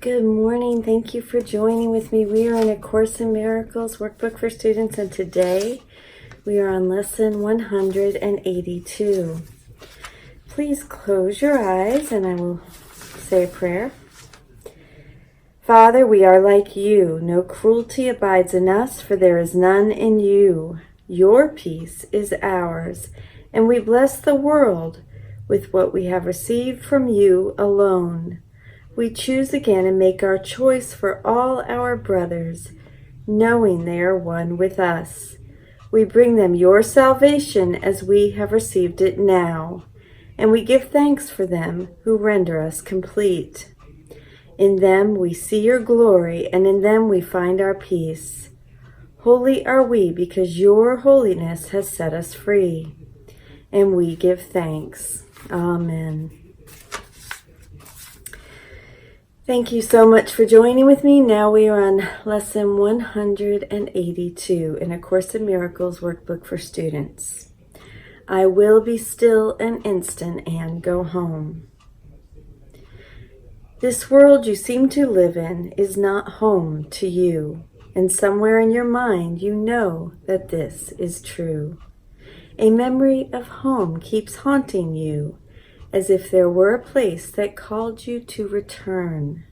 Good morning. Thank you for joining with me. We are in A Course in Miracles workbook for students, and today we are on lesson 182. Please close your eyes and I will say a prayer. Father, we are like you. No cruelty abides in us, for there is none in you. Your peace is ours, and we bless the world with what we have received from you alone. We choose again and make our choice for all our brothers, knowing they are one with us. We bring them your salvation as we have received it now, and we give thanks for them who render us complete. In them we see your glory, and in them we find our peace. Holy are we because your holiness has set us free, and we give thanks. Amen. Thank you so much for joining with me. Now we are on lesson 182 in A Course in Miracles workbook for students. I will be still an instant and go home. This world you seem to live in is not home to you, and somewhere in your mind you know that this is true. A memory of home keeps haunting you, as if there were a place that called you to return.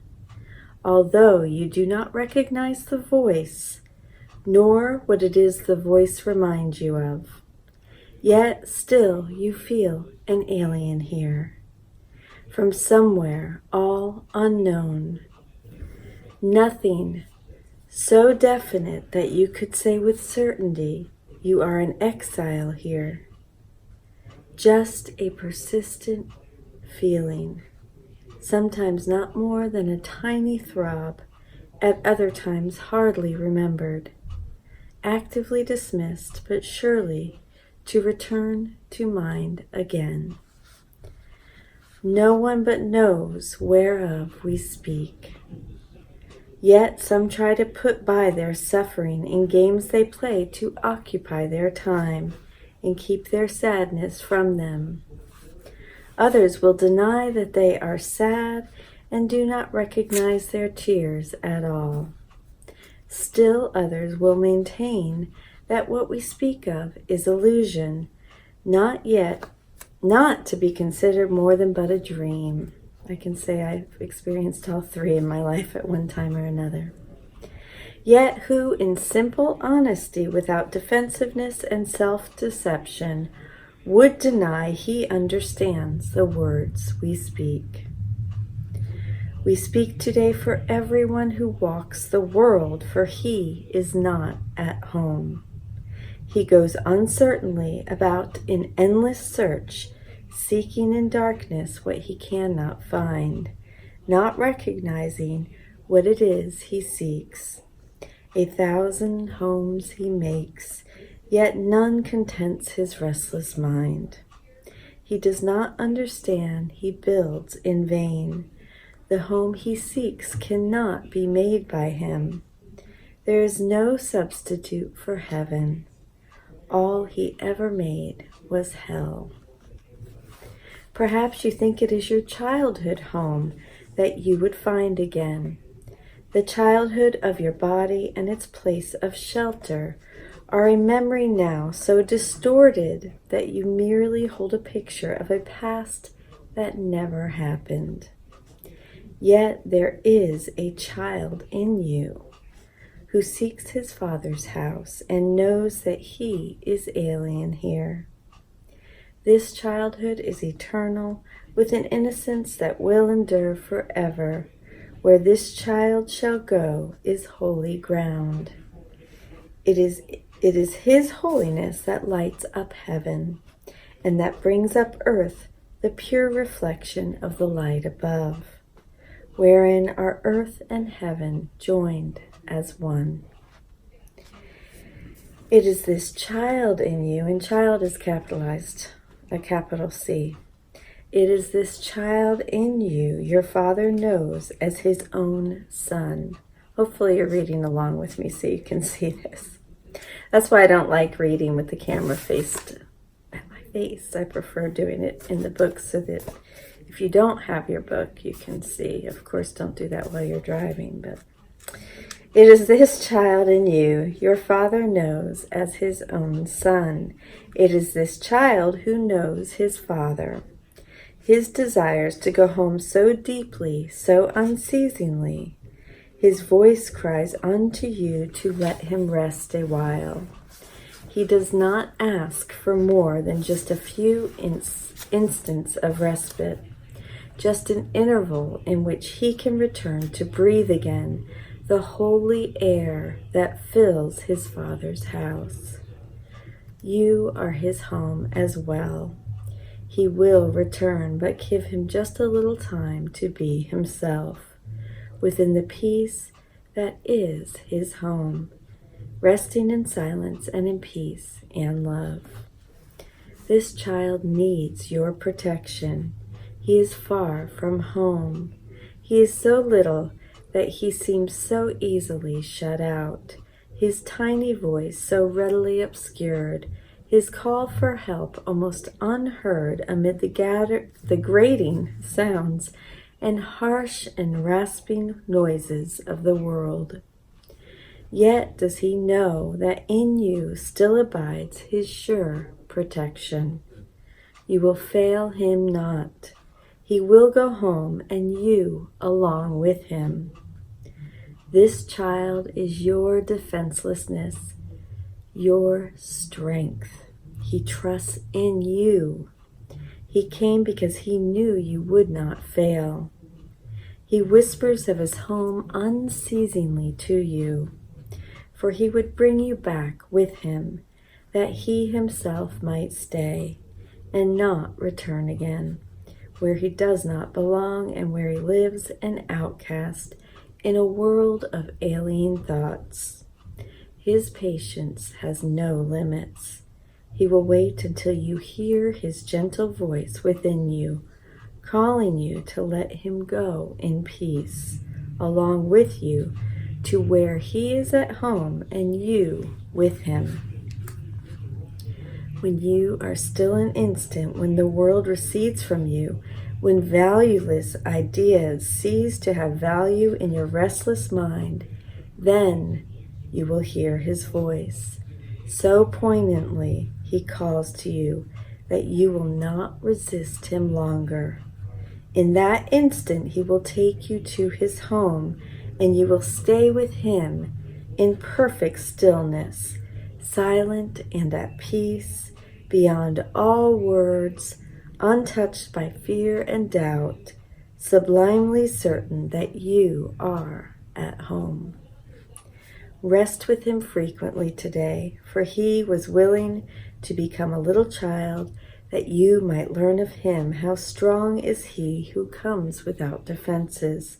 Although you do not recognize the voice, nor what it is the voice reminds you of, yet still you feel an alien here, from somewhere all unknown. Nothing so definite that you could say with certainty you are an exile here. Just a persistent feeling, sometimes not more than a tiny throb, at other times hardly remembered, actively dismissed, but surely to return to mind again. No one but knows whereof we speak. Yet some try to put by their suffering in games they play to occupy their time and keep their sadness from them. Others will deny that they are sad and do not recognize their tears at all. Still others will maintain that what we speak of is illusion, not to be considered more than but a dream. I can say I've experienced all three in my life at one time or another. Yet who in simple honesty, without defensiveness and self-deception, would deny he understands the words we speak. We speak today for everyone who walks the world, for he is not at home. He goes uncertainly about in endless search, seeking in darkness what he cannot find, not recognizing what it is he seeks. 1,000 homes he makes, yet none contents his restless mind. He does not understand he builds in vain. The home he seeks cannot be made by him. There is no substitute for heaven. All he ever made was hell. Perhaps you think it is your childhood home that you would find again. The childhood of your body and its place of shelter are a memory now so distorted that you merely hold a picture of a past that never happened. Yet there is a child in you who seeks his father's house and knows that he is alien here. This childhood is eternal, with an innocence that will endure forever. Where this child shall go is holy ground. It is his holiness that lights up heaven, and that brings up earth the pure reflection of the light above, wherein are earth and heaven joined as one. It is this child in you, and child is capitalized, a capital C. It is this child in you your Father knows as his own son. Hopefully you're reading along with me so you can see this. That's why I don't like reading with the camera faced at my face. I prefer doing it in the book so that If you don't have your book, you can see. Of course, don't do that while you're driving, but it is this child in you your Father knows as his own son. It is this child who knows his Father. His desires to go home so deeply, so unceasingly. His voice cries unto you to let him rest a while. He does not ask for more than just a few instants of respite, just an interval in which he can return to breathe again the holy air that fills his Father's house. You are his home as well. He will return, but give him just a little time to be himself, within the peace that is his home, resting in silence and in peace and love. This child needs your protection. He is far from home. He is so little that he seems so easily shut out, his tiny voice so readily obscured, his call for help almost unheard amid the grating sounds and harsh and rasping noises of the world. Yet does he know that in you still abides his sure protection. You will fail him not. He will go home, and you along with him. This child is your defenselessness, your strength. He trusts in you. He came because he knew you would not fail. He whispers of his home unceasingly to you, for he would bring you back with him, that he himself might stay and not return again, where he does not belong and where he lives an outcast in a world of alien thoughts. His patience has no limits. He will wait until you hear his gentle voice within you, calling you to let him go in peace, along with you to where he is at home and you with him. When you are still an instant, when the world recedes from you, when valueless ideas cease to have value in your restless mind, then you will hear his voice. So poignantly he calls to you that you will not resist him longer. In that instant he will take you to his home, and you will stay with him in perfect stillness, silent and at peace, beyond all words, untouched by fear and doubt, sublimely certain that you are at home. Rest with him frequently today, for he was willing to become a little child that you might learn of him how strong is he who comes without defenses,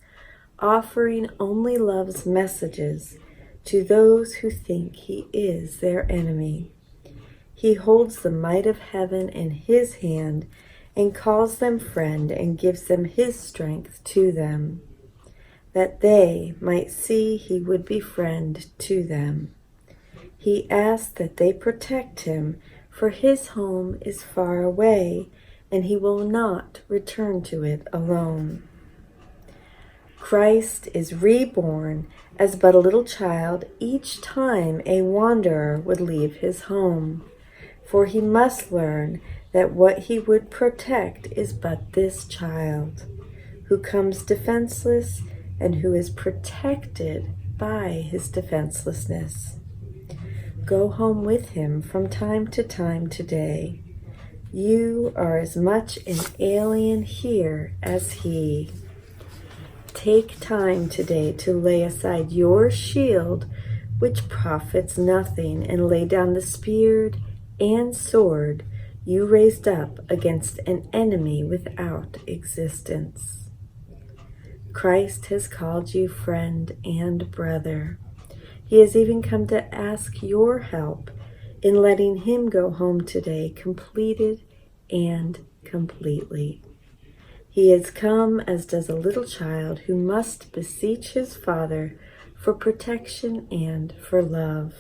offering only love's messages to those who think he is their enemy. He holds the might of heaven in his hand and calls them friend and gives them his strength to them, that they might see he would be friend to them. He asks that they protect him, for his home is far away, and he will not return to it alone. Christ is reborn as but a little child each time a wanderer would leave his home, for he must learn that what he would protect is but this child, who comes defenseless and who is protected by his defenselessness. Go home with him from time to time today. You are as much an alien here as he. Take time today to lay aside your shield, which profits nothing, and lay down the spear and sword you raised up against an enemy without existence. Christ has called you friend and brother. He has even come to ask your help in letting him go home today, completed and completely. He has come as does a little child who must beseech his Father for protection and for love.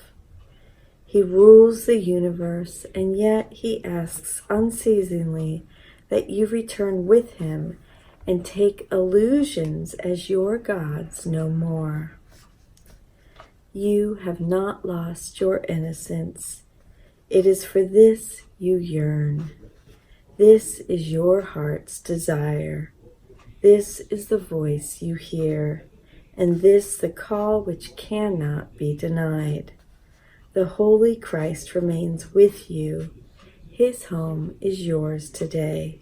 He rules the universe, and yet he asks unceasingly that you return with him and take illusions as your gods no more. You have not lost your innocence. It is for this you yearn. This is your heart's desire. This is the voice you hear, and this the call which cannot be denied. The Holy Christ remains with you. His home is yours today.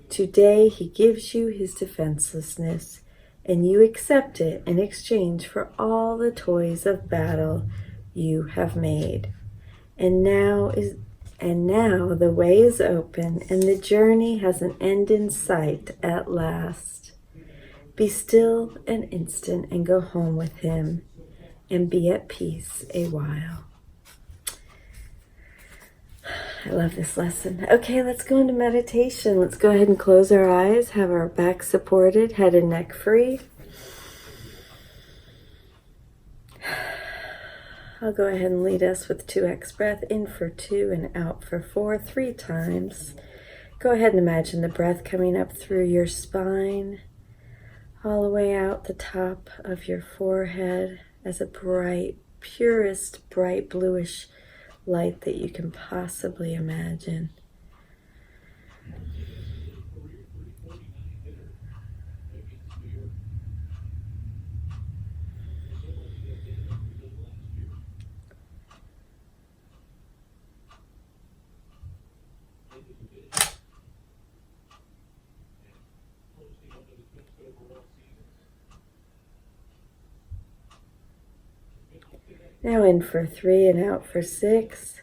Today he gives you his defenselessness, and you accept it in exchange for all the toys of battle you have made. And now the way is open, and the journey has an end in sight at last. Be still an instant and go home with him, and be at peace a while. I love this lesson. Okay, let's go into meditation. Let's go ahead and close our eyes, have our back supported, head and neck free. I'll go ahead and lead us with 2x breath, in for 2 and out for 4, 3 times. Go ahead and imagine the breath coming up through your spine, all the way out the top of your forehead as a bright, purest, bright bluish light that you can possibly imagine. Now in for 3 and out for 6.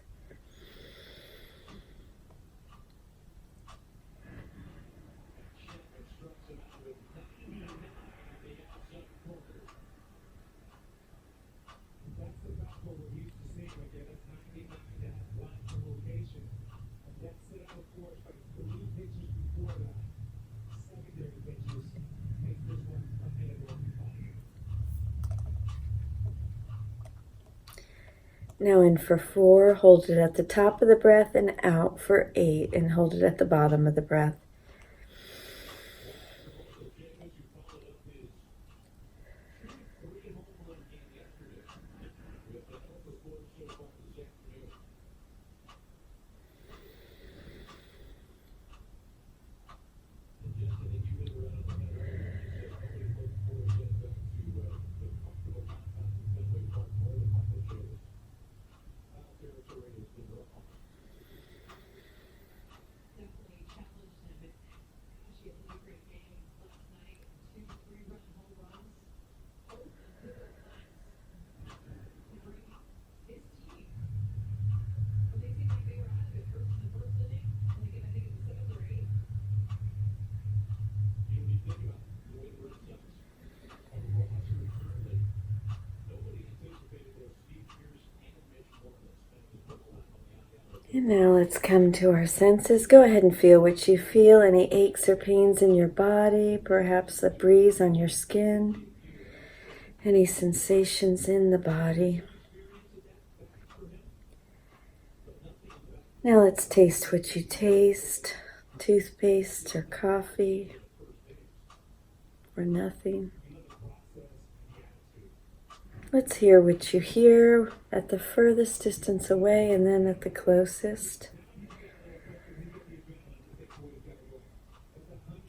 Now in for 4, hold it at the top of the breath, and out for 8, and hold it at the bottom of the breath. And now let's come to our senses. Go ahead and feel what you feel. Any aches or pains in your body, perhaps a breeze on your skin, any sensations in the body. Now let's taste what you taste, toothpaste or coffee or nothing. Let's hear what you hear at the furthest distance away and then at the closest.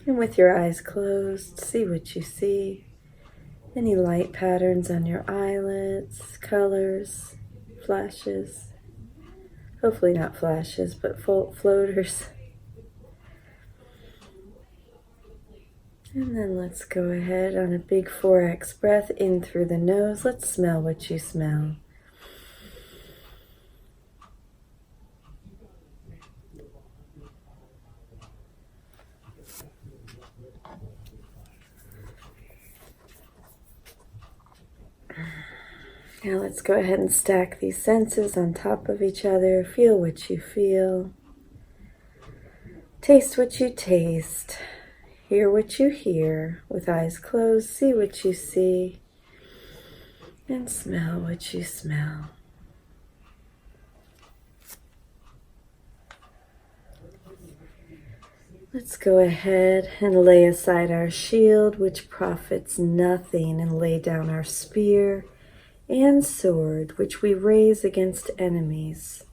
And with your eyes closed, see what you see. Any light patterns on your eyelids, colors, flashes. Hopefully not flashes, but floaters. And then let's go ahead on a big 4x breath in through the nose. Let's smell what you smell. Now let's go ahead and stack these senses on top of each other. Feel what you feel. Taste what you taste. Hear what you hear. With eyes closed, see what you see. And smell what you smell. Let's go ahead and lay aside our shield, which profits nothing, and lay down our spear and sword, which we raise against enemies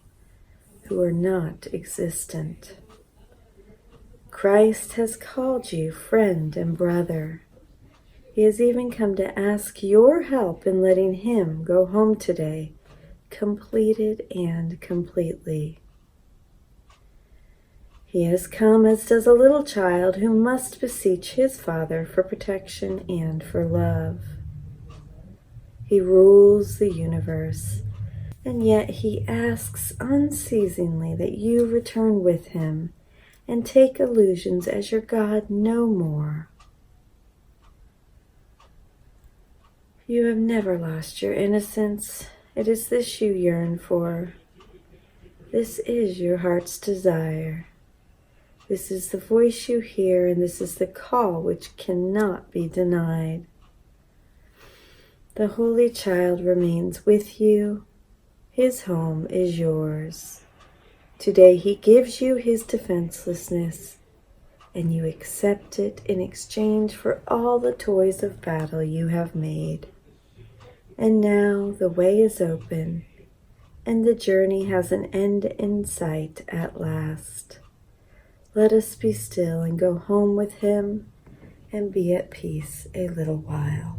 who are not existent. Christ has called you friend and brother. He has even come to ask your help in letting him go home today, completed and completely. He has come as does a little child who must beseech his father for protection and for love. He rules the universe, and yet he asks unceasingly that you return with him and take illusions as your God no more. You have never lost your innocence. It is this you yearn for. This is your heart's desire. This is the voice you hear, and this is the call which cannot be denied. The Holy Child remains with you. His home is yours. Today he gives you his defenselessness, and you accept it in exchange for all the toys of battle you have made. And now the way is open, and the journey has an end in sight at last. Let us be still and go home with him and be at peace a little while.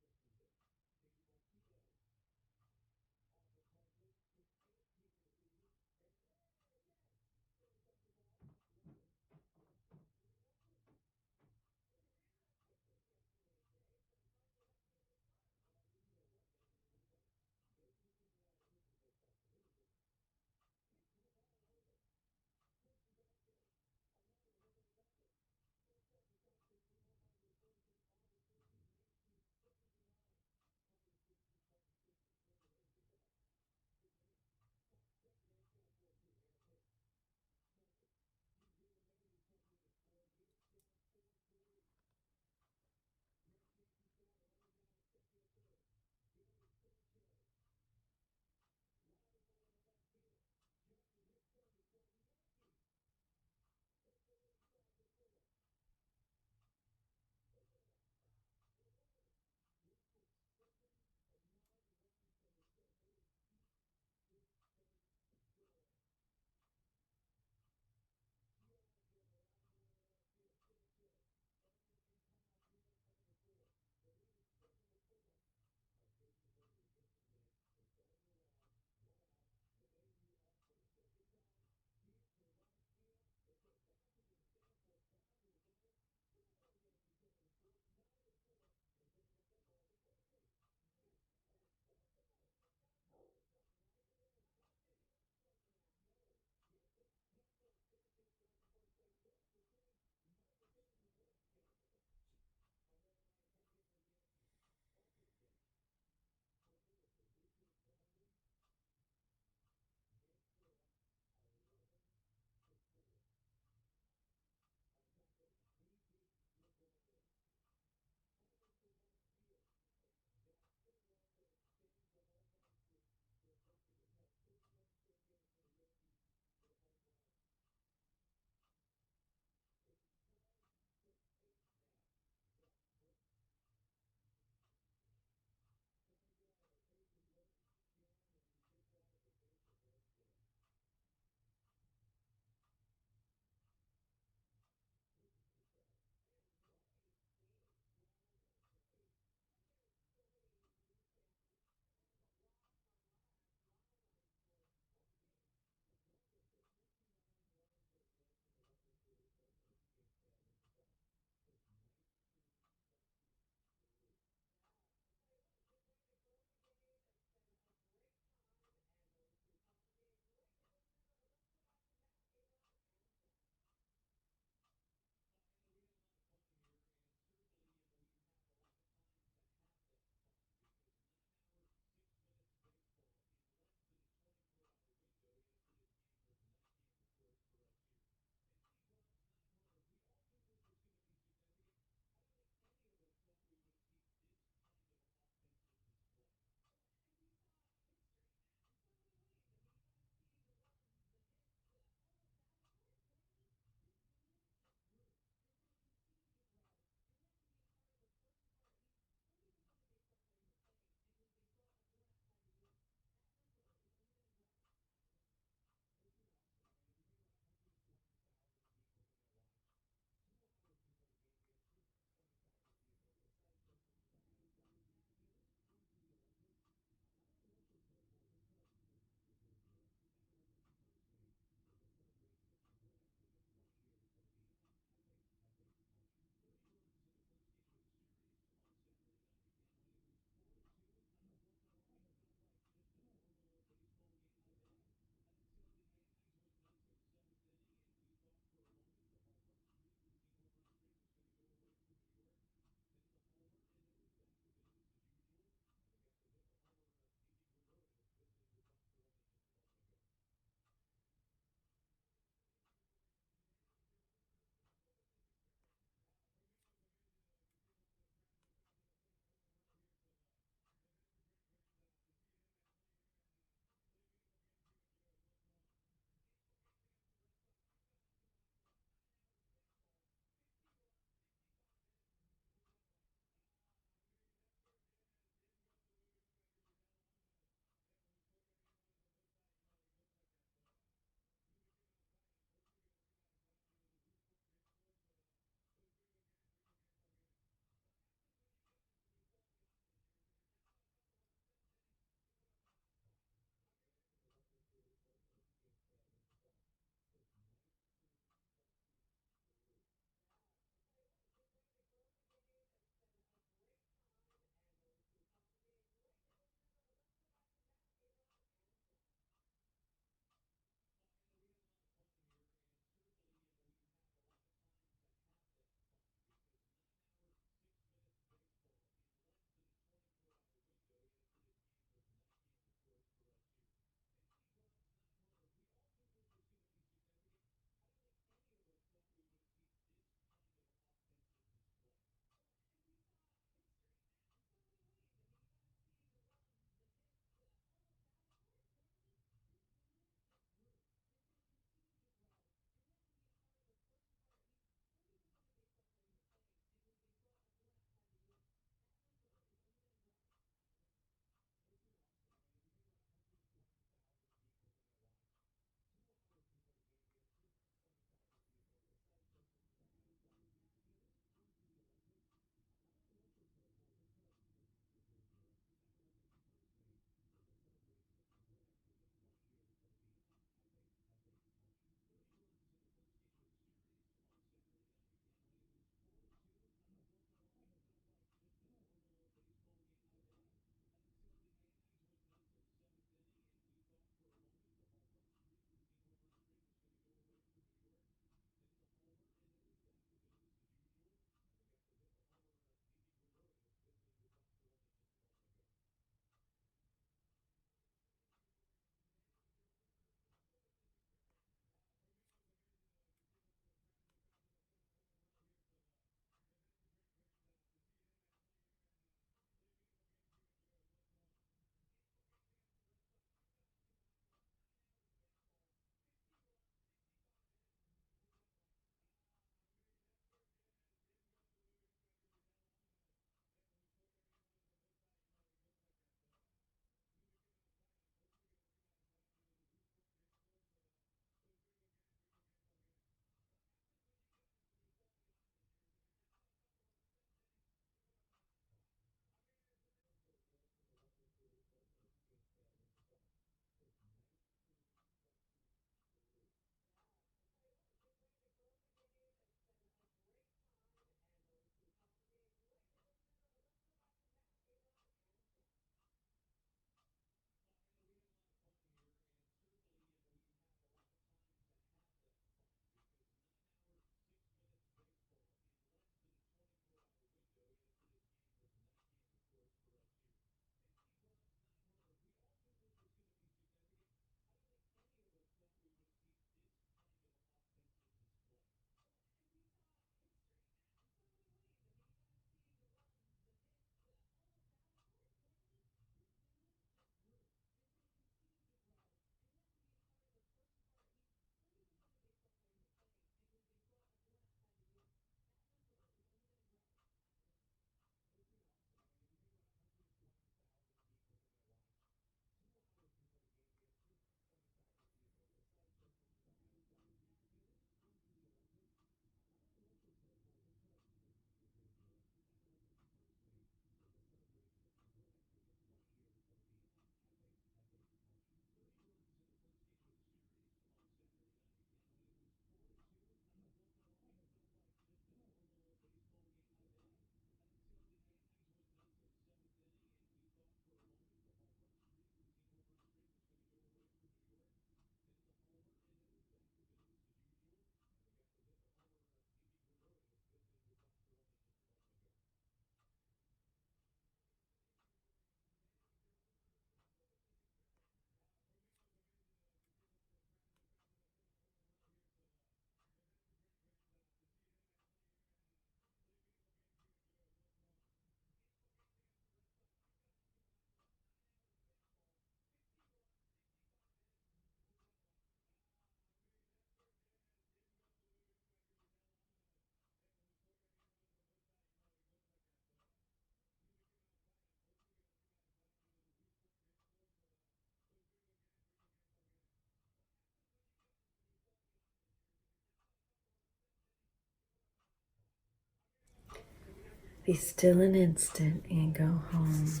Be still an instant and go home.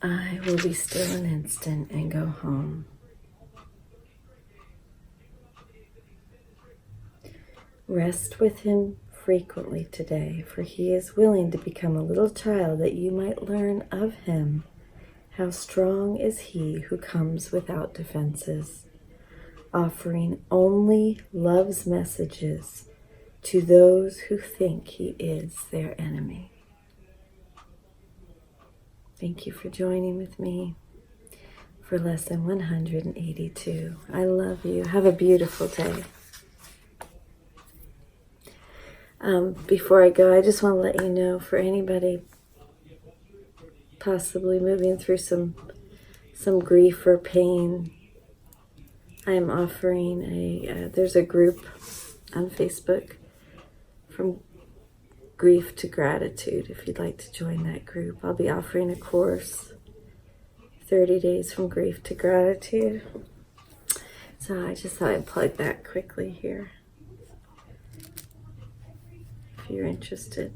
I will be still an instant and go home. Rest with him frequently today, for he is willing to become a little child that you might learn of him. How strong is he who comes without defenses, offering only love's messages to those who think he is their enemy. Thank you for joining with me for lesson 182. I love you. Have a beautiful day. Before I go, I just want to let you know, for anybody possibly moving through some grief or pain, I am offering there's a group on Facebook from grief to gratitude. If you'd like to join that group, I'll be offering a course, 30 days from grief to gratitude. So I just thought I'd plug that quickly here, if you're interested.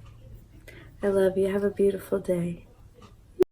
I love you. Have a beautiful day.